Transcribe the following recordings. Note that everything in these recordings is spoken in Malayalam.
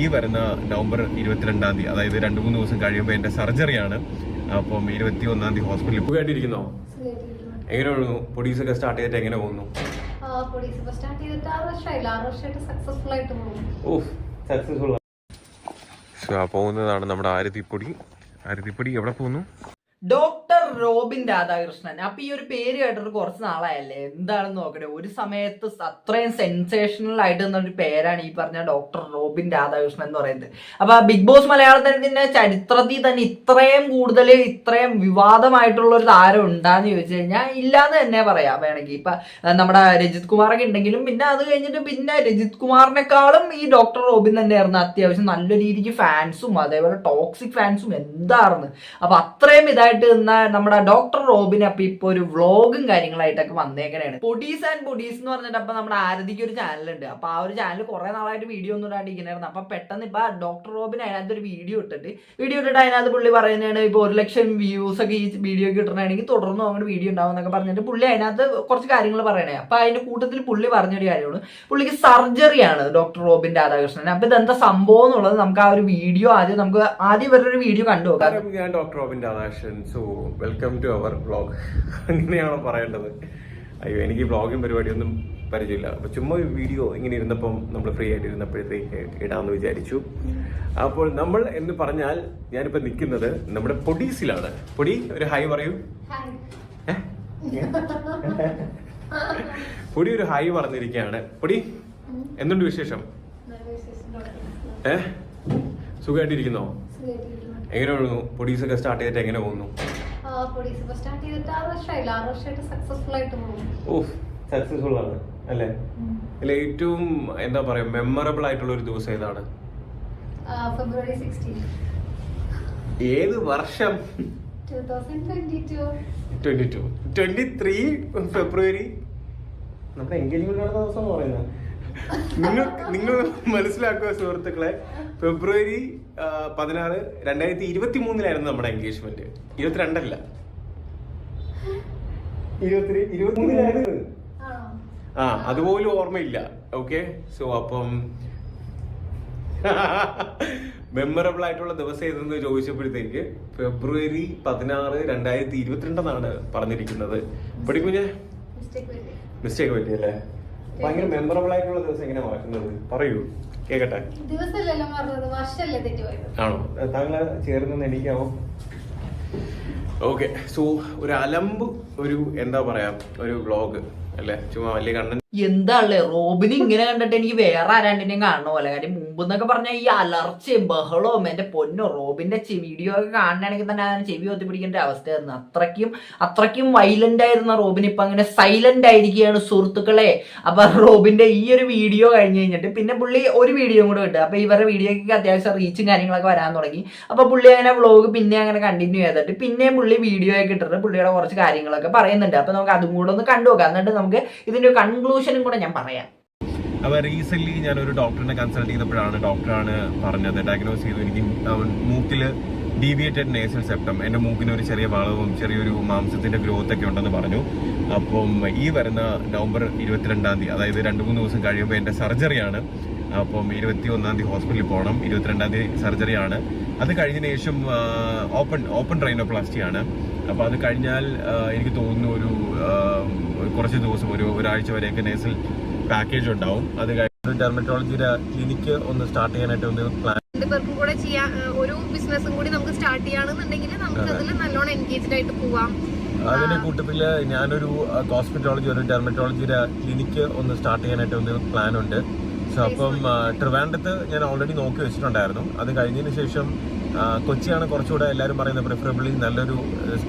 ഈ വരുന്ന നവംബർ 22-ാം തീയതി, അതായത് 2-3 ദിവസം കഴിയുമ്പോൾ എൻ്റെ സർജറിയാണ്. അപ്പം 21-ാം തീയതി ഹോസ്പിറ്റലിൽ പോയിട്ടിരിക്കുന്നോ? എങ്ങനെ പോകുന്നു? പൊടീസൊക്കെ സ്റ്റാർട്ട് ചെയ്തിട്ട് എങ്ങനെ പോകുന്നു? പോകുന്നതാണ് നമ്മുടെ ആരതിപ്പൊടി. എവിടെ പോകുന്നു? Doctor Robin Radhakrishnan. അപ്പൊ ഈ ഒരു പേര് കേട്ടിട്ട് കുറച്ച് നാളായല്ലേ, എന്താണെന്ന് നോക്കണേ. ഒരു സമയത്ത് അത്രയും സെൻസേഷണൽ ആയിട്ട് നിന്നൊരു പേരാണ് ഈ പറഞ്ഞ ഡോക്ടർ റോബിൻ രാധാകൃഷ്ണൻ എന്ന് പറയുന്നത്. അപ്പൊ ബിഗ് ബോസ് മലയാളത്തിന്റെ ചരിത്രത്തിൽ തന്നെ ഇത്രയും വിവാദമായിട്ടുള്ള ഒരു താരം ഉണ്ടാന്ന് ചോദിച്ചു കഴിഞ്ഞാൽ ഇല്ലാന്ന് തന്നെ പറയാം വേണമെങ്കിൽ. ഇപ്പൊ നമ്മുടെ രജിത് കുമാറൊക്കെ ഉണ്ടെങ്കിലും പിന്നെ അത് കഴിഞ്ഞിട്ട് പിന്നെ രജിത് കുമാറിനെക്കാളും ഈ ഡോക്ടർ റോബിൻ തന്നെയായിരുന്നു അത്യാവശ്യം നല്ല രീതിക്ക് ഫാൻസും അതേപോലെ ടോക്സിക് ഫാൻസും എന്തായിരുന്നു. അപ്പൊ അത്രയും ഇതായിട്ട് നമ്മുടെ ഡോക്ടർ റോബിൻ അപ്പൊ ഇപ്പൊ ഒരു വ്ളോഗും കാര്യങ്ങളായിട്ടൊക്കെ വന്നേക്കണേണ്. പൊടീസ് ആൻഡ് പൊടീസ് എന്ന് പറഞ്ഞിട്ട് അപ്പൊ നമ്മുടെ ആരതിക്ക് ഒരു ചാനലുണ്ട്. അപ്പൊ ആ ഒരു ചാനൽ കുറെ നാളായിട്ട് വീഡിയോ ഒന്നും ഇടാണ്ടിരിക്കണായിരുന്നു. അപ്പൊ പെട്ടെന്ന് ഇപ്പൊ ഡോക്ടർ റോബിൻ അതിനകത്ത് ഒരു വീഡിയോ ഇട്ടിട്ട് അതിനകത്ത് പുള്ളി പറയുന്നതാണ് ഇപ്പൊ 1 ലക്ഷം വ്യൂസ് ഒക്കെ ഈ വീഡിയോക്ക് കിട്ടണമെങ്കിൽ തുടർന്ന് അങ്ങനെ വീഡിയോ ഉണ്ടാവും എന്നൊക്കെ പറഞ്ഞിട്ട് പുള്ളി അതിനകത്ത് കുറച്ച് കാര്യങ്ങൾ പറയണേ. അപ്പൊ അതിന്റെ കൂട്ടത്തിൽ പുള്ളി പറഞ്ഞൊരു കാര്യമാണ്, പുള്ളിക്ക് സർജറിയാണ് ഡോക്ടർ റോബിൻ രാധാകൃഷ്ണൻ. അപ്പൊ ഇതെന്താ സംഭവം എന്നുള്ളത് നമുക്ക് ആ ഒരു വീഡിയോ ആദ്യം ഇവരുടെ ഒരു വീഡിയോ കണ്ടു നോക്കാം. ഞാൻ doctor Robin Radhakrishnan. So welcome to our vlog. അങ്ങനെയാണോ പറയേണ്ടത്? അയ്യോ, എനിക്ക് വ്ളോഗിങ് പരിപാടിയൊന്നും പരിചയമില്ല. അപ്പൊ ചുമ്മാ വീഡിയോ ഇങ്ങനെ ഇരുന്നപ്പം നമ്മൾ ഫ്രീ ആയിട്ട് ഇരുന്നപ്പോഴത്തേക്ക് ഇടാമെന്ന് വിചാരിച്ചു. അപ്പോൾ നമ്മൾ എന്ന് പറഞ്ഞാൽ ഞാനിപ്പോ നിൽക്കുന്നത് നമ്മുടെ പൊടീസിലാണ്. പൊടി, ഒരു ഹായ് പറയൂ. പൊടി ഒരു ഹായ് പറഞ്ഞിരിക്കുകയാണ്. പൊടി, എന്തുണ്ട് വിശേഷം? സുഖമായിട്ടിരിക്കുന്നോ? എങ്ങനെ പോകുന്നു? പൊടീസൊക്കെ സ്റ്റാർട്ട് ചെയ്തിട്ട് എങ്ങനെ പോകുന്നു? സക്സസ്ഫുൾ ആണ് അല്ലേ? അല്ലെ, ഏറ്റവും എന്താ പറയാ മെമ്മറബിൾ ആയിട്ടുള്ള ഒരു ദിവസം ഏതാണ്? ഫെബ്രുവരി 16. ഏത് വർഷം? 2022. 23 ഫെബ്രുവരി നമ്മുടെ എൻഗേജ്മെന്റ് നടന്ന ദിവസം പറയുന്നത്. നിങ്ങൾ മനസ്സിലാക്കുക സുഹൃത്തുക്കളെ, ഫെബ്രുവരി 16, 2023 നമ്മുടെ എൻഗേജ്മെന്റ്. 22 അല്ല, 23 അതുപോലും ഓർമ്മയില്ല. ഓക്കെ, സോ അപ്പം മെമ്മറബിൾ ആയിട്ടുള്ള ദിവസം ഏതെന്ന് ചോദിച്ചപ്പോഴത്തേക്ക് ഫെബ്രുവരി 16, 2022 പറഞ്ഞിരിക്കുന്നത്. പഠിക്കുഞ്ഞെ മിസ്റ്റേക്ക് പറ്റിയല്ലേ? ഭയങ്കര മെമ്മറബിൾ ആയിട്ടുള്ള ദിവസം എങ്ങനെ മറക്കുന്നത്? പറയൂ, കേക്കട്ടെ. ആണോ? താങ്കളെ ചേർന്ന് എനിക്കാവോ? ഓക്കെ, സോ ഒരു അലമ്പ്, ഒരു എന്താ പറയാ, ഒരു വ്ളോഗ് അല്ലേ, ചുമ്മാ വലിയ കണ്ടന്റ്. എന്താണല്ലേ റോബിന് ഇങ്ങനെ കണ്ടിട്ട് എനിക്ക് വേറെ ആരാണ്ടിനെയും കാണുന്ന പോലെ. കാര്യം മുമ്പ് എന്നൊക്കെ പറഞ്ഞാൽ ഈ അലർച്ചയും ബഹളവും എന്റെ പൊന്നോ, റോബിന്റെ വീഡിയോ ഒക്കെ കാണണമെങ്കിൽ തന്നെ അതിന് ചെവി ഒത്തി പിടിക്കേണ്ട അവസ്ഥയായിരുന്നു. അത്രയ്ക്കും വൈലന്റ് ആയിരുന്ന റോബിൻ ഇപ്പൊ അങ്ങനെ സൈലന്റ് ആയിരിക്കുകയാണ് സുഹൃത്തുക്കളെ. അപ്പൊ റോബിന്റെ ഈ ഒരു വീഡിയോ കഴിഞ്ഞ് കഴിഞ്ഞിട്ട് പിന്നെ പുള്ളി ഒരു വീഡിയോ കൂടെ ഇട്ടു. അപ്പൊ ഇവരുടെ വീഡിയോക്ക് അത്യാവശ്യം റീച്ചും കാര്യങ്ങളൊക്കെ വരാൻ തുടങ്ങി. അപ്പൊ പുള്ളി അങ്ങനെ വ്ളോഗ് പിന്നെ അങ്ങനെ കണ്ടിന്യൂ ചെയ്തിട്ട് പിന്നെയും പുള്ളി വീഡിയോ ഒക്കെ ഇട്ടിട്ട് പുള്ളിയുടെ കുറച്ച് കാര്യങ്ങളൊക്കെ പറയുന്നുണ്ട്. അപ്പൊ നമുക്ക് അതും കൂടെ ഒന്ന് കണ്ടുനോക്കാം. എന്നിട്ട് നമുക്ക് ഇതിന്റെ കൺക്ലൂഷൻ കൂടെ ഞാൻ പറയാം. അപ്പൊ റീസെന്റ് ഞാനൊരു ഡോക്ടറിനെ കൺസൾട്ട് ചെയ്തപ്പോഴാണ് ഡോക്ടറാണ് പറഞ്ഞത്, ഡയഗ്നോസ് ചെയ്തു, എനിക്ക് മൂക്കില് ഡീവിയേറ്റഡ് നേസൽ സെപ്റ്റം, എന്റെ മൂക്കിന് ഒരു ചെറിയ വളവും ചെറിയൊരു മാംസത്തിന്റെ ഗ്രോത്ത് ഒക്കെ ഉണ്ടെന്ന് പറഞ്ഞു. അപ്പം ഈ വരുന്ന നവംബർ 22-ാം തീയതി, അതായത് 2-3 ദിവസം കഴിയുമ്പോൾ എന്റെ സർജറിയാണ്. അപ്പം 21-ാം തീയതി ഹോസ്പിറ്റലിൽ പോകണം. 22-ാം തീയതി സർജറിയാണ്. അത് കഴിഞ്ഞതിന് ശേഷം ഓപ്പൺ റൈനോപ്ലാസ്റ്റി ആണ്. അപ്പൊ അത് കഴിഞ്ഞാൽ എനിക്ക് തോന്നുന്നു ഒരു കുറച്ച് ദിവസം, ഒരാഴ്ച വരെയൊക്കെ നേസൽ പാക്കേജ് ഉണ്ടാവും. അത് കഴിഞ്ഞ ഡെർമറ്റോളജിയുടെ ക്ലിനിക്ക് ഒന്ന് സ്റ്റാർട്ട് ചെയ്യാനായിട്ട് ഒന്ന് പ്ലാൻ. രണ്ടുപേർക്കും കൂടെ ചെയ്യാൻ ഒരു ബിസിനസ്സും കൂടി നമുക്ക് സ്റ്റാർട്ട് ചെയ്യാണെന്നുണ്ടെങ്കിൽ നമുക്ക് അതിൽ നല്ലോണം എൻഗേജ്ഡ് ആയിട്ട് പോവാം. അതിന്റെ കൂട്ടത്തില് ഞാനൊരു കോസ്മെറ്റോളജി, ഒരു ഡെർമറ്റോളജിയുടെ ക്ലിനിക്ക് ഒന്ന് സ്റ്റാർട്ട് ചെയ്യാനായിട്ട് ഒന്ന് പ്ലാൻ ഉണ്ട്. സോ അപ്പം ട്രിവാൻഡ്രത്ത് ഞാൻ ഓൾറെഡി നോക്കി വെച്ചിട്ടുണ്ടായിരുന്നു. അത് കഴിഞ്ഞതിന് ശേഷം കൊച്ചിയാണ് കുറച്ചുകൂടെ എല്ലാവരും പറയുന്നത് പ്രിഫറബിളി നല്ലൊരു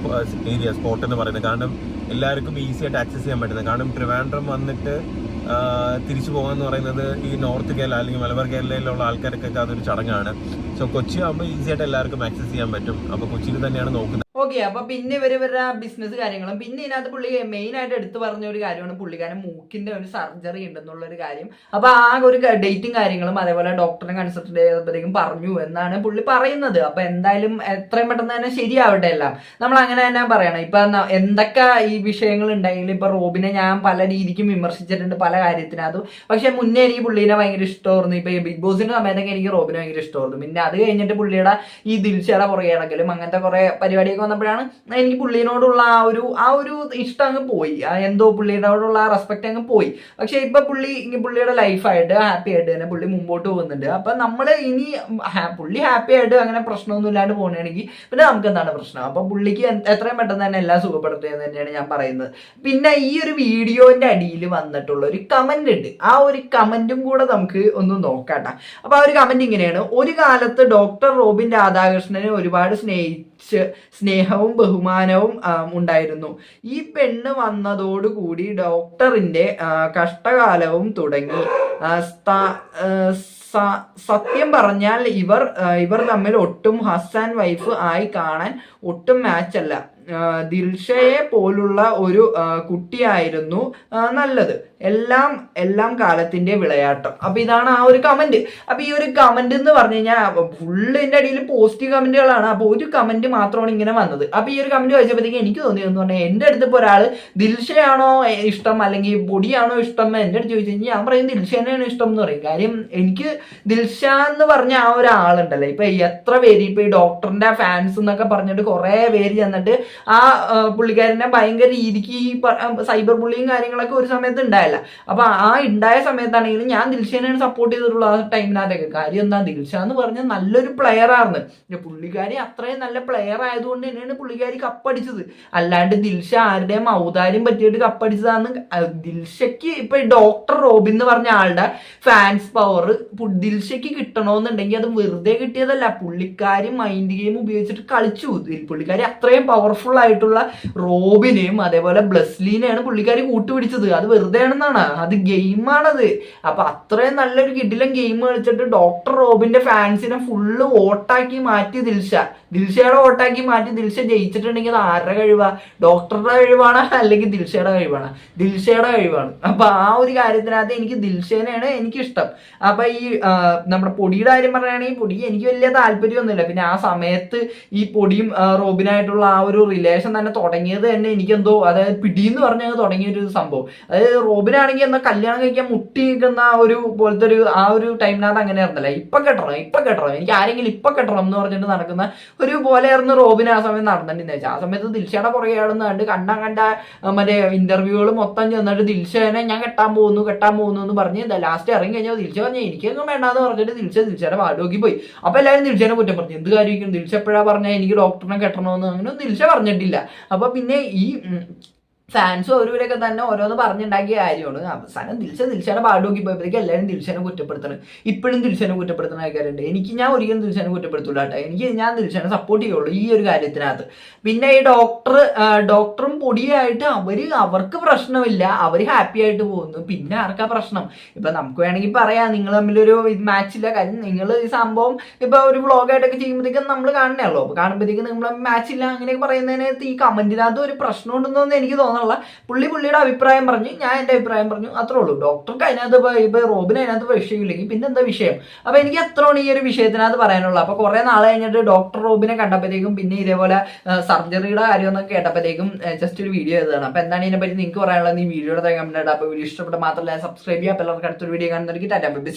ഏരിയ, സ്പോട്ട് എന്ന് പറയുന്നത്. കാരണം എല്ലാവർക്കും ഈസി ആയിട്ട് ആക്സസ് ചെയ്യാൻ പറ്റുന്നത്. കാരണം ട്രിവാൻഡ്രം വന്നിട്ട് തിരിച്ചു പോകാന്ന് പറയുന്നത് ഈ നോർത്ത് കേരള അല്ലെങ്കിൽ മലബാർ കേരളയിലുള്ള ആൾക്കാർക്കൊക്കെ അതൊരു ചടങ്ങാണ്. സോ കൊച്ചി ആകുമ്പോൾ ഈസി ആയിട്ട് എല്ലാവർക്കും ആക്സസ് ചെയ്യാൻ പറ്റും. അപ്പോൾ കൊച്ചിയിൽ തന്നെയാണ് നോക്കുന്നത്. Okay, okay. അപ്പൊ പിന്നെ ഇവരുടെ ബിസിനസ് കാര്യങ്ങളും പിന്നെ ഇതിനകത്ത് പുള്ളി മെയിൻ ആയിട്ട് എടുത്തു പറഞ്ഞ ഒരു കാര്യമാണ് പുള്ളിക്കാരൻ മൂക്കിന്റെ ഒരു സർജറി ഉണ്ടെന്നുള്ള ഒരു കാര്യം. അപ്പൊ ആ ഒരു ഡേറ്റും കാര്യങ്ങളും അതേപോലെ ഡോക്ടറിനെ കൺസൾട്ട് ചെയ്തപ്പോഴത്തേക്കും പറഞ്ഞു എന്നാണ് പുള്ളി പറയുന്നത്. അപ്പൊ എന്തായാലും എത്രയും പെട്ടെന്ന് തന്നെ ശരിയാവട്ടെ എല്ലാം. നമ്മൾ അങ്ങനെ തന്നെ പറയണം. ഇപ്പൊ എന്തൊക്കെ ഈ വിഷയങ്ങൾ ഉണ്ടെങ്കിലും ഇപ്പൊ റോബിനെ ഞാൻ പല രീതിക്കും വിമർശിച്ചിട്ടുണ്ട് പല കാര്യത്തിനകത്തും. പക്ഷെ മുന്നേ എനിക്ക് പുള്ളീനെ ഭയങ്കര ഇഷ്ടമായിരുന്നു. ഇപ്പൊ ഈ ബിഗ് ബോസിന്റെ സമയത്തൊക്കെ എനിക്ക് റോബിനെ ഭയങ്കര ഇഷ്ടമായിരുന്നു. പിന്നെ അത് കഴിഞ്ഞിട്ട് പുള്ളിയുടെ ഈ ദിൽഷയുടെ പുറകെ കിടക്കലും അങ്ങനത്തെ കുറെ പരിപാടിയൊക്കെ വന്നപ്പോഴാണ് എനിക്ക് പുള്ളിനോടുള്ള ആ ഒരു ഇഷ്ടം അങ്ങ് പോയി. എന്തോ പുള്ളിയോടുള്ള ആ റെസ്പെക്ട് അങ്ങ് പോയി. പക്ഷെ ഇപ്പൊ പുള്ളിയുടെ ലൈഫായിട്ട് ഹാപ്പി ആയിട്ട് തന്നെ പുള്ളി മുമ്പോട്ട് പോകുന്നുണ്ട്. അപ്പൊ നമ്മൾ ഇനി പുള്ളി ഹാപ്പി ആയിട്ട് അങ്ങനെ പ്രശ്നമൊന്നും ഇല്ലാണ്ട് പോകണമെങ്കിൽ പിന്നെ നമുക്ക് എന്താണ് പ്രശ്നം? അപ്പൊ പുള്ളിക്ക് എത്രയും പെട്ടെന്ന് തന്നെ എല്ലാം സുഖപ്പെടുത്തുക എന്ന് തന്നെയാണ് ഞാൻ പറയുന്നത്. പിന്നെ ഈ ഒരു വീഡിയോന്റെ അടിയിൽ വന്നിട്ടുള്ള ഒരു കമന്റ് ഉണ്ട്. ആ ഒരു കമന്റും കൂടെ നമുക്ക് ഒന്ന് നോക്കാട്ടോ. അപ്പൊ ആ ഒരു കമന്റ് ഇങ്ങനെയാണ്: ഒരു കാലത്ത് ഡോക്ടർ റോബിൻ രാധാകൃഷ്ണനെ ഒരുപാട് സ്നേഹവും ബഹുമാനവും ഉണ്ടായിരുന്നു. ഈ പെണ്ണ് വന്നതോടുകൂടി ഡോക്ടറിന്റെ കഷ്ടകാലവും തുടങ്ങി. സത്യം പറഞ്ഞാൽ ഇവർ തമ്മിൽ ഒട്ടും ഹസ്ബൻഡ് വൈഫ് ആയി കാണാൻ ഒട്ടും മാച്ച് അല്ല. ദിൽഷയെ പോലുള്ള ഒരു കുട്ടിയായിരുന്നു നല്ലത്. എല്ലാം കാലത്തിന്റെ വിളയാട്ടം. അപ്പൊ ഇതാണ് ആ ഒരു കമന്റ്. അപ്പൊ ഈ ഒരു കമന്റ് എന്ന് പറഞ്ഞു കഴിഞ്ഞാൽ ഫുള്ളിന്റെ അടിയിൽ പോസിറ്റീവ് കമന്റുകളാണ്. അപ്പൊ ഒരു കമന്റ് മാത്രമാണ് ഇങ്ങനെ വന്നത്. അപ്പൊ ഈ ഒരു കമന്റ് വായിച്ചപ്പോഴത്തേക്ക് എനിക്ക് തോന്നിയെന്ന് പറഞ്ഞാൽ എന്റെ അടുത്ത് ഇപ്പോൾ ഒരാൾ ദിൽഷയാണോ ഇഷ്ടം അല്ലെങ്കിൽ പൊടിയാണോ ഇഷ്ടം എന്റെ അടുത്ത് ചോദിച്ചു കഴിഞ്ഞാൽ ഞാൻ പറയും ദിൽഷേനെയാണ് ഇഷ്ടം എന്ന് പറയും. കാര്യം എനിക്ക് ദിൽഷ എന്ന് പറഞ്ഞ ആ ഒരാളുണ്ടല്ലോ, ഇപ്പൊ എത്ര പേര് ഇപ്പൊ ഈ ഡോക്ടറിന്റെ ഫാൻസ് എന്നൊക്കെ പറഞ്ഞിട്ട് കുറെ പേര് ചെന്നിട്ട് ആ പുള്ളിക്കാരനെ ഭയങ്കര രീതിക്ക് ഈ സൈബർ ബുള്ളിയും കാര്യങ്ങളൊക്കെ ഒരു സമയത്ത് ഉണ്ടായില്ല. അപ്പൊ ആ ഉണ്ടായ സമയത്താണെങ്കിലും ഞാൻ ദിൽഷേനെയാണ് സപ്പോർട്ട് ചെയ്തിട്ടുള്ള ആ ടൈമിനകത്തൊക്കെ. കാര്യം എന്താ, ദിൽഷ എന്ന് പറഞ്ഞ നല്ലൊരു പ്ലെയർ ആണ്. പുള്ളിക്കാരി അത്രയും നല്ല പ്ലെയർ ആയതുകൊണ്ട് തന്നെയാണ് പുള്ളിക്കാരി കപ്പടിച്ചത്. അല്ലാണ്ട് ദിൽഷ ആരുടെയും ഔദാര്യം പറ്റിയിട്ട് കപ്പടിച്ചതാന്ന്. ദിൽഷയ്ക്ക് ഇപ്പൊ ഡോക്ടർ റോബിൻ എന്ന് പറഞ്ഞ ആളുടെ ഫാൻസ് പവർ ദിൽഷയ്ക്ക് കിട്ടണമെന്നുണ്ടെങ്കിൽ അത് വെറുതെ കിട്ടിയതല്ല. പുള്ളിക്കാരി മൈൻഡ് ഗെയിം ഉപയോഗിച്ചിട്ട് കളിച്ചു. പുള്ളിക്കാരി അത്രയും പവർഫുൾ ആയിട്ടുള്ള റോബിനെയും അതേപോലെ ബ്ലെസ്ലിനെയാണ് പുള്ളിക്കാരി കൂട്ടുപിടിച്ചത്. അത് വെറുതെ ആണെന്നാണ്, അത് ഗെയിമാണത്. അപ്പൊ അത്രയും നല്ലൊരു കിടിലൻ ഗെയിം കളിച്ചിട്ട് ഡോക്ടർ റോബിന്റെ ഫാൻസിനെ ഫുള്ള് വോട്ടാക്കി മാറ്റി ദിൽഷയുടെ വോട്ടാക്കി മാറ്റി ദിൽഷ ജയിച്ചിട്ടുണ്ടെങ്കിൽ അത് ആരുടെ കഴിവാ? ഡോക്ടറുടെ കഴിവാണ് അല്ലെങ്കിൽ ദിൽഷയുടെ കഴിവാണ്? ദിൽഷയുടെ കഴിവാണ്. അപ്പൊ ആ ഒരു കാര്യത്തിനകത്ത് എനിക്ക് ദിൽഷേനെയാണ് എനിക്കിഷ്ടം. അപ്പൊ ഈ നമ്മുടെ പൊടിയുടെ കാര്യം പറയുകയാണെങ്കിൽ പൊടി എനിക്ക് വലിയ താല്പര്യമൊന്നുമില്ല. പിന്നെ ആ സമയത്ത് ഈ പൊടിയും റോബിനായിട്ടുള്ള ആ ഒരു റിലേഷൻ തന്നെ തുടങ്ങിയത് തന്നെ എനിക്കെന്തോ, അതായത് പിടിയെന്ന് പറഞ്ഞാൽ തുടങ്ങിയൊരു സംഭവം. അതായത് റോബിനാണെങ്കിൽ എന്നാ കല്യാണം കഴിക്കാൻ മുട്ടി നിൽക്കുന്ന ഒരു പോലത്തെ ആ ഒരു ടൈമിനകത്ത് അങ്ങനെ ആയിരുന്നല്ല. ഇപ്പൊ കെട്ടണം എനിക്ക് ആരെങ്കിലും ഇപ്പൊ കെട്ടണം എന്ന് പറഞ്ഞിട്ട് നടക്കുന്ന ഒരു പോലെയായിരുന്നു റോബിൻ ആ സമയം നടന്നിട്ടുണ്ടെന്ന്. ആ സമയത്ത് ദിൽഷയുടെ പുറകെ ആടുന്നുണ്ട്. കണ്ട മറ്റേ ഇന്റർവ്യൂകൾ മൊത്തം ചെന്നിട്ട് ദിൽഷനെ ഞാൻ കെട്ടാൻ പോകുന്നു എന്ന് പറഞ്ഞ് ലാസ്റ്റ് ഇറങ്ങി കഴിഞ്ഞാൽ ദിൽഷ പറഞ്ഞു എനിക്കൊന്നും വേണ്ടാന്ന് പറഞ്ഞിട്ട് ദിൽഷയുടെ വാടോക്കി പോയി. അപ്പൊ എല്ലാവരും ദിൽഷനെ കുറ്റം പറഞ്ഞു. എന്ത് കാര്യമായിരിക്കും ദിൽഷ എപ്പോഴാ പറഞ്ഞാൽ എനിക്ക് ഡോക്ടറിനെ കെട്ടണമെന്ന്? അങ്ങനെ ദിൽഷ പറഞ്ഞിട്ടില്ല. അപ്പൊ പിന്നെ ഈ ഫാൻസും ഒരുവരൊക്കെ തന്നെ ഓരോന്ന് പറഞ്ഞുണ്ടാക്കിയ കാര്യമാണ്. അവസാനം ദിൽഷയുടെ പാടുനോക്കി പോയപ്പോഴത്തേക്ക് എല്ലാവരും ദിൽഷനെ കുറ്റപ്പെടുത്തണം. ഇപ്പോഴും ദിൽഷനെ കുറ്റപ്പെടുത്തുന്ന ആൾക്കാരുണ്ട്. ഞാൻ ഒരിക്കലും ദിൽഷനെ കുറ്റപ്പെടുത്തൂല കേട്ടോ. ഞാൻ ദിൽഷനെ സപ്പോർട്ട് ചെയ്യുള്ളൂ ഈ ഒരു കാര്യത്തിനകത്ത്. പിന്നെ ഈ ഡോക്ടറും പൊടിയായിട്ട് അവർക്ക് പ്രശ്നമില്ല, അവര് ഹാപ്പി ആയിട്ട് പോകുന്നു. പിന്നെ ആർക്കാ പ്രശ്നം? ഇപ്പൊ നമുക്ക് വേണമെങ്കിൽ പറയാം നിങ്ങൾ തമ്മിലൊരു മാച്ചില്ല. കാര്യം നിങ്ങൾ ഈ സംഭവം ഇപ്പൊ ഒരു വ്ളോഗായിട്ടൊക്കെ ചെയ്യുമ്പോഴത്തേക്കും നമ്മൾ കാണണല്ലോ. അപ്പൊ കാണുമ്പോഴത്തേക്കും നിങ്ങൾ മാച്ചില്ല അങ്ങനെയൊക്കെ പറയുന്നതിനകത്ത് ഈ കമന്റിനകത്ത് ഒരു പ്രശ്നം ഉണ്ടെന്നൊന്നും എനിക്ക് തോന്നുന്നില്ല. പുള്ളിയുടെ അഭിപ്രായം പറഞ്ഞു, ഞാൻ എന്റെ അഭിപ്രായം പറഞ്ഞു, അത്രേ ഉള്ളൂ. ഡോക്ടർക്ക് അതിനകത്ത് ഇപ്പൊ റോബിന് അതിനകത്ത് വിഷയമില്ലെങ്കിൽ പിന്നെ എന്താ വിഷയം? അപ്പൊ എനിക്ക് അത്രയാണ് ഈ ഒരു വിഷയത്തിനകത്ത് പറയാനുള്ളത്. അപ്പൊ കുറെ നാളെ കഴിഞ്ഞിട്ട് ഡോക്ടർ റോബിനെ കണ്ടപ്പോഴത്തേക്കും പിന്നെ ഇതേപോലെ സർജറിയുടെ കാര്യം എന്നൊക്കെ കേട്ടപ്പോഴത്തേക്കും ജസ്റ്റ് ഒരു വീഡിയോ ചെയ്തതാണ്. അപ്പൊ എന്താണ് ഇതിനെപ്പറ്റി നിങ്ങൾക്ക് പറയാനുള്ളത്? ഈ വീഡിയോയുടെ കമന്റ്. അപ്പൊ വീഡിയോ ഇഷ്ടപ്പെട്ട മാത്രമല്ല സബ്സ്ക്രൈബ് ചെയ്യുക. അപ്പോൾ എല്ലാവർക്കും അടുത്തൊരു വീഡിയോ കാണുന്നവർക്ക് ടാറ്റാ ബൈ ബൈ.